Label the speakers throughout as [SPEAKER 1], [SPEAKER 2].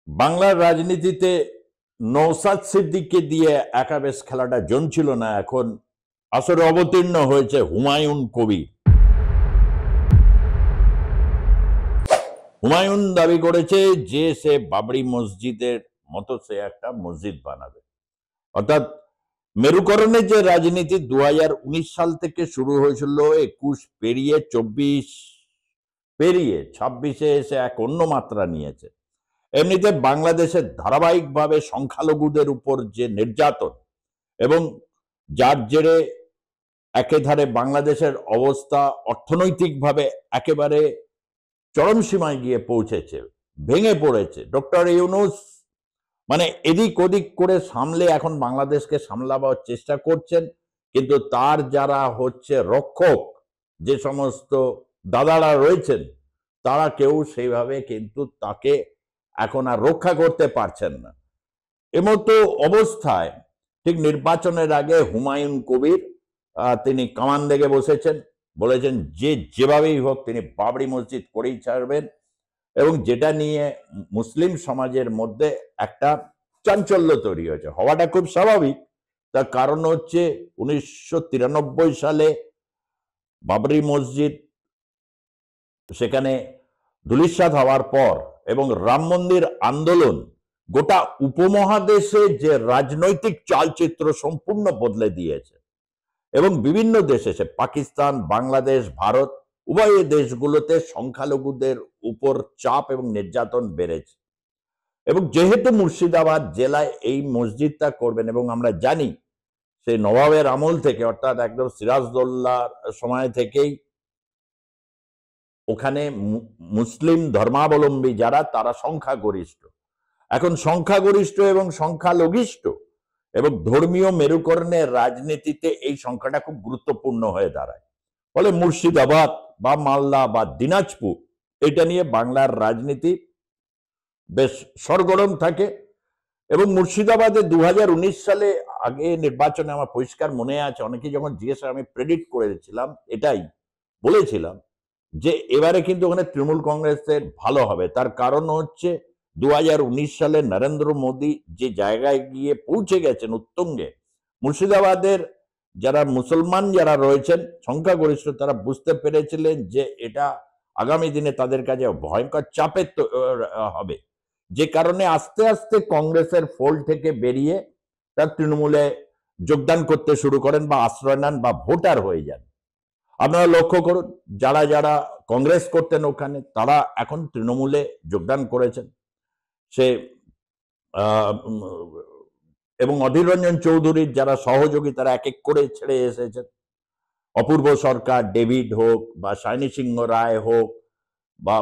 [SPEAKER 1] বাংলার রাজনীতিতে নওশাদ সিদ্দিককে দিয়ে একা বেশ খেলাটা জমছিল না। এখন আসরে অবতীর্ণ হয়েছে হুমায়ুন কবির। হুমায়ুন দাবি করেছে যে সে বাবরি মসজিদের মতো সে একটা মসজিদ বানাবে। অর্থাৎ মেরুকরণের যে রাজনীতি 2019 সাল থেকে শুরু হয়েছিল, 21 পেরিয়ে 24 পেরিয়ে 26-এ এসে এক অন্য মাত্রা নিয়েছে। এমনিতে বাংলাদেশের ধারাবাহিকভাবে সংখ্যালঘুদের উপর যে নির্যাতন এবং যার জেরে একেধারে বাংলাদেশের অবস্থা অর্থনৈতিকভাবে একেবারে চরম সীমায় গিয়ে পৌঁছেছে, ভেঙে পড়েছে। ডক্টর ইউনূস মানে এদিক ওদিক করে সামলে এখন বাংলাদেশকে সামলাবার চেষ্টা করছেন, কিন্তু তার যারা হচ্ছে রক্ষক, যে সমস্ত দাদারা রয়েছেন, তারা কেউ সেইভাবে কিন্তু তাকে এখন আর রক্ষা করতে পারছেন না। এমতো অবস্থায় ঠিক নির্বাচনের আগে হুমায়ুন কবির তিনি কামান লেগে বসেছেন, বলেছেন যে যেভাবেই হোক তিনি বাবরি মসজিদ করেই ছাড়বেন, এবং যেটা নিয়ে মুসলিম সমাজের মধ্যে একটা চাঞ্চল্য তৈরি হয়েছে। হওয়াটা খুব স্বাভাবিক। তার কারণ হচ্ছে 1993 সালে বাবরি মসজিদ সেখানে ধূলিসাৎ হওয়ার পর এবং রাম মন্দির আন্দোলন গোটা উপমহাদেশে যে রাজনৈতিক চালচিত্র সম্পূর্ণ বদলে দিয়েছে, এবং বিভিন্ন দেশে, সে পাকিস্তান, বাংলাদেশ, ভারত, উভয় দেশগুলোতে সংখ্যালঘুদের উপর চাপ এবং নির্যাতন বেড়েছে। এবং যেহেতু মুর্শিদাবাদ জেলায় এই মসজিদটা করবেন, এবং আমরা জানি সেই নবাবের আমল থেকে, অর্থাৎ একদম সিরাজদৌল্লার সময় থেকেই ওখানে মুসলিম ধর্মাবলম্বী যারা, তারা সংখ্যাগরিষ্ঠ। এখন সংখ্যাগরিষ্ঠ এবং সংখ্যালঘিষ্ঠ এবং ধর্মীয় মেরুকরণের রাজনীতিতে এই সংখ্যাটা খুব গুরুত্বপূর্ণ হয়ে দাঁড়ায়। ফলে মুর্শিদাবাদ বা মালদা বা দিনাজপুর, এটা নিয়ে বাংলার রাজনীতি বেশ সরগরম থাকে। এবং মুর্শিদাবাদে 2019 সালে আগে নির্বাচনে আমার পরিষ্কার মনে আছে, অনেকে যখন জিজ্ঞেস, আমি প্রেডিক্ট করেছিলাম, এটাই বলেছিলাম যে এবারে কিন্তু ওখানে তৃণমূল কংগ্রেসের ভালো হবে। তার কারণ হচ্ছে 2019 সালে নরেন্দ্র মোদী যে জায়গায় গিয়ে পৌঁছে গেছেন উত্তুঙ্গে, মুর্শিদাবাদের যারা মুসলমান যারা রয়েছেন সংখ্যাগরিষ্ঠ, তারা বুঝতে পেরেছিলেন যে এটা আগামী দিনে তাদের কাছে ভয়ঙ্কর চাপের হবে। যে কারণে আস্তে আস্তে কংগ্রেসের ফোল্ড থেকে বেরিয়ে তার তৃণমূলে যোগদান করতে শুরু করেন বা আশ্রয় নেন বা ভোটার হয়ে যান। আপনারা লক্ষ্য করুন, যারা যারা কংগ্রেস করতেন ওখানে, তারা এখন তৃণমূলে যোগদান করেছেন। সে এবং অধীর রঞ্জন চৌধুরীর যারা সহযোগী, তারা এক এক করে ছেড়ে এসেছেন। অপূর্ব সরকার, ডেভিড হোক, বা সায়নী সিংহ রায় হোক, বা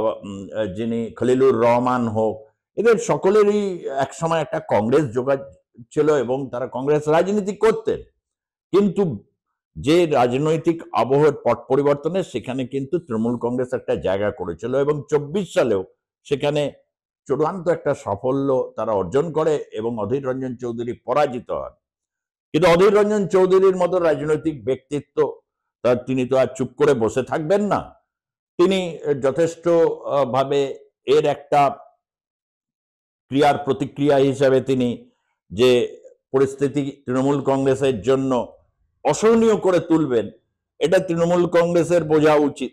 [SPEAKER 1] যিনি খলিলুর রহমান হোক, এদের সকলেরই একসময় একটা কংগ্রেস যোগাযোগ ছিল এবং তারা কংগ্রেস রাজনীতি করতেন। কিন্তু যে রাজনৈতিক আবহের পট পরিবর্তনে সেখানে কিন্তু তৃণমূল কংগ্রেস একটা জায়গা করেছিল, এবং 24 সালেও সেখানে চূড়ান্ত একটা সাফল্য তারা অর্জন করে এবং অধীর রঞ্জন চৌধুরী পরাজিত হন। কিন্তু অধীর রঞ্জন চৌধুরীর মতো রাজনৈতিক ব্যক্তিত্ব, তিনি তো আর চুপ করে বসে থাকবেন না। তিনি যথেষ্ট ভাবে এর একটা ক্রিয়ার প্রতিক্রিয়া হিসাবে তিনি যে পরিস্থিতি তৃণমূল কংগ্রেসের জন্য অসহনীয় করে তুলবেন, এটা তৃণমূল কংগ্রেসের বোঝা উচিত।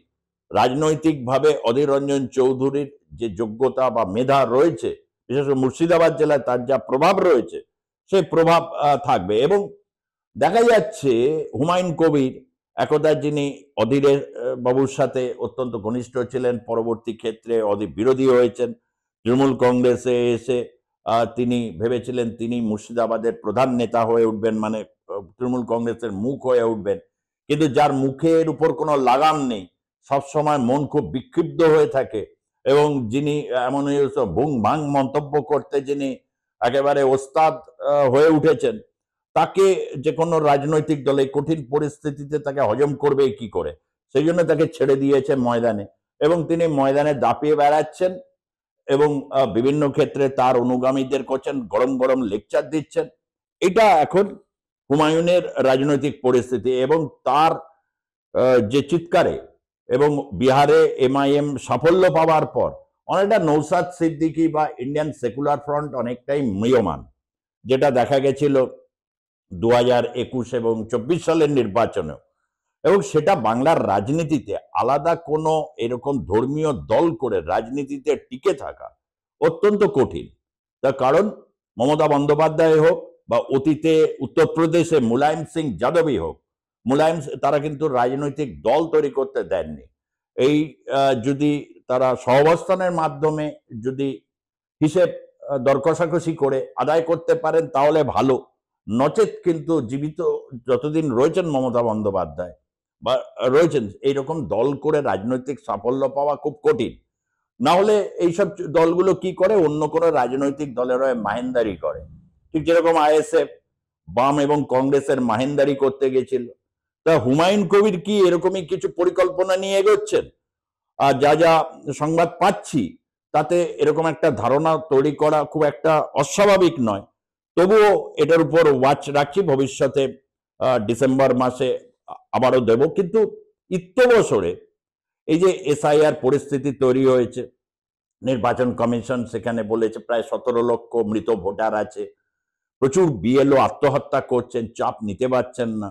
[SPEAKER 1] রাজনৈতিকভাবে অধীর রঞ্জন চৌধুরীর যে যোগ্যতা বা মেধা রয়েছে, বিশেষ করে মুর্শিদাবাদ জেলায় তার যা প্রভাব রয়েছে, সেই প্রভাব থাকবে। এবং দেখা যাচ্ছে হুমায়ুন কবির একদা, যিনি অধীরের বাবুর সাথে অত্যন্ত ঘনিষ্ঠ ছিলেন, পরবর্তী ক্ষেত্রে অধীর বিরোধী হয়েছেন, তৃণমূল কংগ্রেসে এসে তিনি ভেবেছিলেন তিনি মুর্শিদাবাদের প্রধান নেতা হয়ে উঠবেন, মানে তৃণমূল কংগ্রেসের মুখ হয়ে উঠবেন। কিন্তু যার মুখের উপর কোনো লাগাম নেই, সবসময় মন খুব বিক্ষিপ্ত হয়ে থাকে, এবং যিনি এমন ভুং ভাং মন্তব্য করতে যিনি একেবারে ওস্তাদ হয়ে উঠেছেন, তাকে যে কোনো রাজনৈতিক দলে কঠিন পরিস্থিতিতে তাকে হজম করবে কি করে, সেই জন্য তাকে ছেড়ে দিয়েছে ময়দানে, এবং তিনি ময়দানে দাপিয়ে বেড়াচ্ছেন এবং বিভিন্ন ক্ষেত্রে তার অনুগামীদের করছেন, গরম গরম লেকচার দিচ্ছেন। এটা এখন হুমায়ুনের রাজনৈতিক পরিস্থিতি। এবং তার যে চিৎকারে এবং বিহারে MIM সাফল্য পাওয়ার পর অনেকটা নৌসাদ সিদ্দিকী বা ইন্ডিয়ান সেকুলার ফ্রন্ট অনেকটাই ম্রিয়মাণ, যেটা দেখা গেছিল 2021 এবং 24 সালের নির্বাচনেও। এবং সেটা বাংলার রাজনীতিতে আলাদা কোনো এরকম ধর্মীয় দল করে রাজনীতিতে টিকে থাকা অত্যন্ত কঠিন। তার কারণ মমতা বন্দ্যোপাধ্যায় হোক বা অতীতে উত্তরপ্রদেশে মুলায়ম সিং যাদবই হোক, তারা কিন্তু রাজনৈতিক দল তৈরি করতে দেননি। এই যদি তারা সহাবস্থানের মাধ্যমে যদি হিসেব দর কষাকষি করে আদায় করতে পারেন তাহলে ভালো, নচেত কিন্তু জীবিত যতদিন রয়েছেন মমতা বন্দ্যোপাধ্যায় বা রয়েছেন, এইরকম দল করে রাজনৈতিক সাফল্য পাওয়া খুব কঠিন। না হলে এইসব দলগুলো কি করে, অন্য কোনো রাজনৈতিক দলের হয়ে মাহেন্দারি করে, ঠিক যেরকম আইএসএফ বাম এবং কংগ্রেসের মাহেন্দারি করতে গেছিল। তা হুমায়ুন কবির কি এরকমই কিছু পরিকল্পনা নিয়ে এগোচ্ছেন? আর যা যা সংবাদ পাচ্ছি তাতে এরকম একটা ধারণা তৈরি করা খুব একটা অস্বাভাবিক নয়। তবুও এটার উপর ওয়াচ রাখছি, ভবিষ্যতে ডিসেম্বর মাসে আবারও দেব। কিন্তু ইত্যবসরে এই যে এসআইআর পরিস্থিতি তৈরি হয়েছে, নির্বাচন কমিশন সেখানে বলেছে প্রায় 17 লক্ষ মৃত ভোটার আছে, প্রচুর বিএলও আত্মহত্যা করছেন, চাপ নিতে পারছেন না,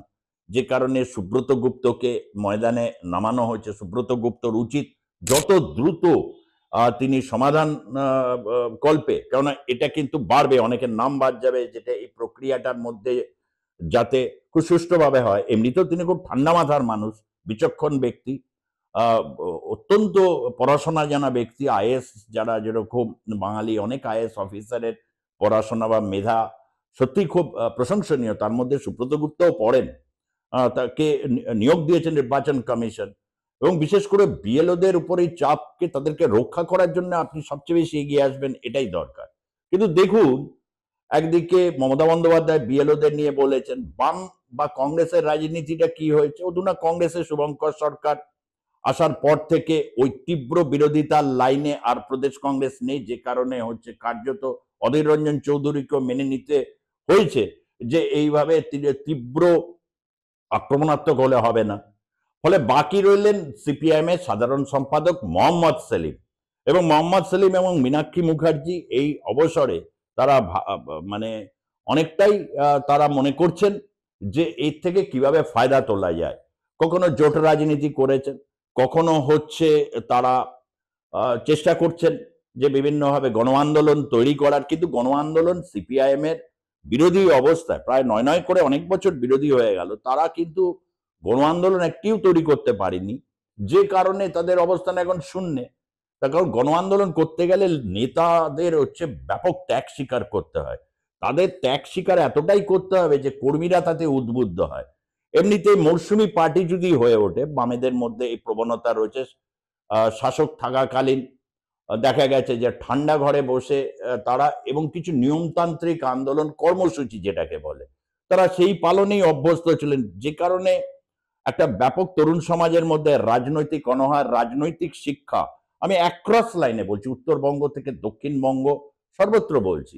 [SPEAKER 1] যে কারণে সুব্রত গুপ্তকে ময়দানে নামানো হয়েছে। সুব্রত গুপ্তর উচিত যত দ্রুত তিনি সমাধান কল্পে, কেননা এটা কিন্তু বাড়বে, অনেকের নাম বাদ যাবে, যেটা এই প্রক্রিয়াটার মধ্যে যাতে খুব সুষ্ঠুভাবে হয়। এমনিতেও তিনি খুব ঠান্ডা মাথার মানুষ, বিচক্ষণ ব্যক্তি, অত্যন্ত পড়াশোনা জানা ব্যক্তি। আইএস যারা যেরকম বাঙালি অনেক আইএস অফিসারের পড়াশোনা বা মেধা সত্যি খুব প্রশংসনীয়, তার মধ্যে সুব্রত গুপ্তও পড়েন। তাকে নিয়োগ দিয়েছেন নির্বাচন কমিশন, এবং বিশেষ করে বিএলওদের উপর এই চাপকে তাদেরকে রক্ষা করার জন্য আপনি সবচেয়ে বেশি এগিয়ে আসবেন, এটাই দরকার। কিন্তু দেখুন, একদিকে মমতা বন্দ্যোপাধ্যায় বিএলওদের নিয়ে বলেছেন, বাম বা কংগ্রেসের রাজনীতিটা কি হয়েছে, অধুনা কংগ্রেসের শুভঙ্কর সরকার আসার পর থেকে ওই তীব্র বিরোধিতার লাইনে আর প্রদেশ কংগ্রেস নেই, যে কারণে হচ্ছে কার্যত অধীর রঞ্জন চৌধুরীকেও মেনে নিতে হয়েছে যে এইভাবে তীব্র আক্রমণাত্মক হলে হবে না। ফলে বাকি রইলেন সিপিআইএম এর সাধারণ সম্পাদক মোহাম্মদ সেলিম, এবং মোহাম্মদ সেলিম এবং মীনাক্ষী মুখার্জি এই অবসরে তারা মানে অনেকটাই তারা মনে করছেন যে এর থেকে কিভাবে ফায়দা তোলা যায়। কখনো জোট রাজনীতি করেছেন, কখনো হচ্ছে তারা চেষ্টা করছেন যে বিভিন্নভাবে গণ আন্দোলন তৈরি করার, কিন্তু গণ আন্দোলন সিপিআইএম এর বিরোধী অবস্থায় প্রায় নয় করে অনেক বছর বিরোধী হয়ে গেল, তারা কিন্তু গণ আন্দোলন একটিও তৈরি করতে পারেনি, যে কারণে তাদের অবস্থান এখন শূন্যে। তার কারণ গণ আন্দোলন করতে গেলে নেতাদের হচ্ছে ব্যাপক ত্যাগ স্বীকার করতে হয়, তাদের ত্যাগ স্বীকার এতটাই করতে হবে যে কর্মীরা তাতে উদ্বুদ্ধ হয়। এমনিতে মরশুমি পার্টি যদি হয়ে ওঠে, বামেদের মধ্যে এই প্রবণতা রয়েছে, শাসক থাকাকালীন দেখা গেছে যে ঠান্ডা ঘরে বসে তারা এবং কিছু নিয়মতান্ত্রিক আন্দোলন কর্মসূচি যেটাকে বলে, তারা সেই পালনেই অভ্যস্ত ছিলেন, যে কারণে একটা ব্যাপক তরুণ সমাজের মধ্যে রাজনৈতিক অনাহার, রাজনৈতিক শিক্ষা, আমি অ্যাক্রস লাইনে বলছি, উত্তরবঙ্গ থেকে দক্ষিণবঙ্গ সর্বত্র বলছি,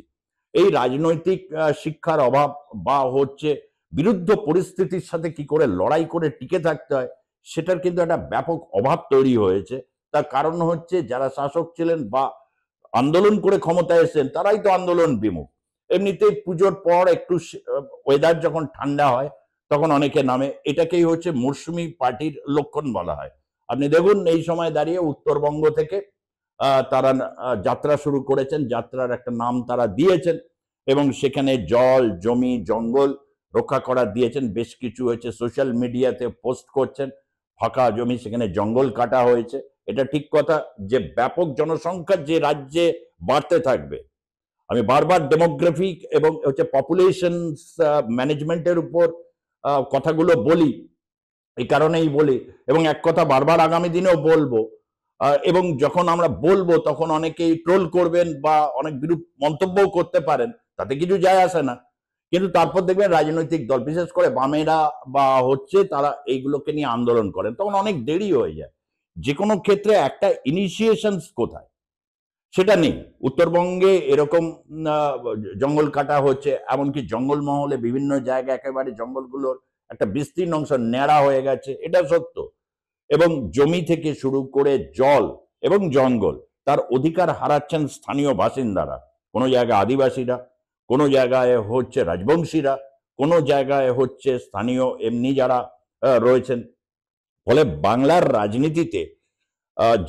[SPEAKER 1] এই রাজনৈতিক শিক্ষার অভাব বা হচ্ছে বিরুদ্ধ পরিস্থিতির সাথে কি করে লড়াই করে টিকে থাকতে হয়, সেটার কিন্তু একটা ব্যাপক অভাব তৈরি হয়েছে। তার কারণ হচ্ছে যারা শাসক ছিলেন বা আন্দোলন করে ক্ষমতায় এসেছেন তারাই তো আন্দোলন বিমুখ। এমনিতেই পুজোর পর একটু ওয়েদার যখন ঠান্ডা হয় তখন অনেকে নামে, এটাকেই হচ্ছে মরশুমি পার্টির লক্ষণ বলা হয়। আপনি দেখুন এই সময় দাঁড়িয়ে উত্তরবঙ্গ থেকে তারা যাত্রা শুরু করেছেন, যাত্রার একটা নাম তারা দিয়েছেন, এবং সেখানে জল জমি জঙ্গল রক্ষা করা দিয়েছেন। বেশ কিছু হচ্ছে সোশ্যাল মিডিয়াতে পোস্ট করছেন ফাঁকা জমি, সেখানে জঙ্গল কাটা হয়েছে। এটা ঠিক কথা যে ব্যাপক জনসংখ্যা যে রাজ্যে বাড়তে থাকবে, আমি বারবার ডেমোগ্রাফিক এবং হচ্ছে পপুলেশন ম্যানেজমেন্টের উপর কথাগুলো বলি, এই কারণেই বলি, এবং এক কথা বারবার আগামী দিনেও বলবো, এবং যখন আমরা বলবো তখন অনেকেই ট্রোল করবেন বা অনেক বিরূপ মন্তব্যও করতে পারেন, তাতে কিছু যায় আসে না। কিন্তু তারপর দেখবেন রাজনৈতিক দল, বিশেষ করে বামেরা বা হচ্ছে তারা এইগুলোকে নিয়ে আন্দোলন করেন, তখন অনেক দেরি হয়ে যায়। যে কোনো ক্ষেত্রে একটা ইনিশিয়েশন কোথায় সেটা নেই। উত্তরবঙ্গে এরকম জঙ্গল কাটা হচ্ছে, এমনকি জঙ্গলমহলে বিভিন্ন জায়গায় একেবারে জঙ্গলগুলোর একটা বিস্তীর্ণ অংশ ন্যাড়া হয়ে গেছে, এটা সত্য। এবং জমি থেকে শুরু করে জল এবং জঙ্গল তার অধিকার হারাচ্ছেন স্থানীয় বাসিন্দারা, কোনো জায়গায় আদিবাসীরা, কোনো জায়গায় হচ্ছে রাজবংশীরা, কোনো জায়গায় হচ্ছে স্থানীয় এমনি যারা রয়েছেন। ফলে বাংলার রাজনীতিতে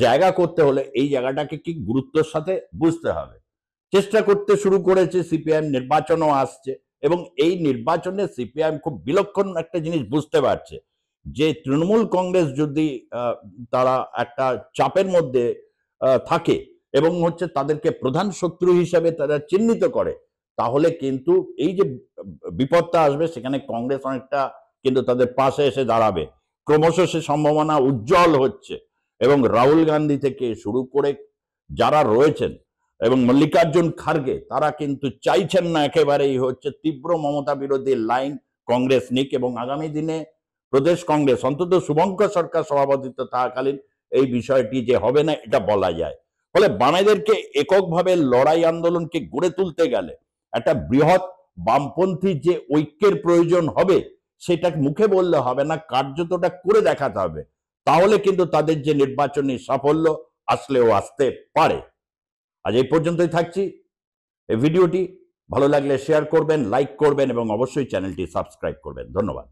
[SPEAKER 1] জায়গা করতে হলে এই জায়গাটাকে কি গুরুত্বের সাথে বুঝতে হবে। চেষ্টা করতে শুরু করেছে সিপিআইএম, নির্বাচনও আসছে এবং এই নির্বাচনে সিপিআইএম খুব বিলক্ষণ একটা জিনিস বুঝতে পারছে যে তৃণমূল কংগ্রেস যদি তারা একটা চাপের মধ্যে থাকে এবং হচ্ছে তাদেরকে প্রধান শত্রু হিসেবে তারা চিহ্নিত করে, তাহলে কিন্তু এই যে বিপদটা আসবে সেখানে কংগ্রেস অনেকটা কিন্তু তাদের পাশে এসে দাঁড়াবে। ক্রমশ সে সম্ভাবনা উজ্জ্বল হচ্ছে এবং রাহুল গান্ধী থেকে শুরু করে যারা রয়েছেন এবং মল্লিকার্জুন খার্গে, তারা কিন্তু চাইছেন না একেবারেই হচ্ছে তীব্র মমতা বিরোধী লাইন কংগ্রেস নিক এবং আগামী দিনে প্রদেশ কংগ্রেস অন্তত শুভঙ্কর সরকার সভাপতিত্ব থাকাকালীন এই বিষয়টি যে হবে না এটা বলা যায়। ফলে বামেদেরকে এককভাবে লড়াই আন্দোলনকে গড়ে তুলতে গেলে একটা বৃহৎ বামপন্থী যে ঐক্যের প্রয়োজন হবে সেটা মুখে বললে হবে না, কার্যতটা করে দেখাতে হবে। তাহলে কিন্তু তাদের যে নির্বাচনী সাফল্য আসলেও আসতে পারে। আজ এই পর্যন্তই থাকছি। এই ভিডিওটি ভালো লাগলে শেয়ার করবেন, লাইক করবেন এবং অবশ্যই চ্যানেলটি সাবস্ক্রাইব করবেন। ধন্যবাদ।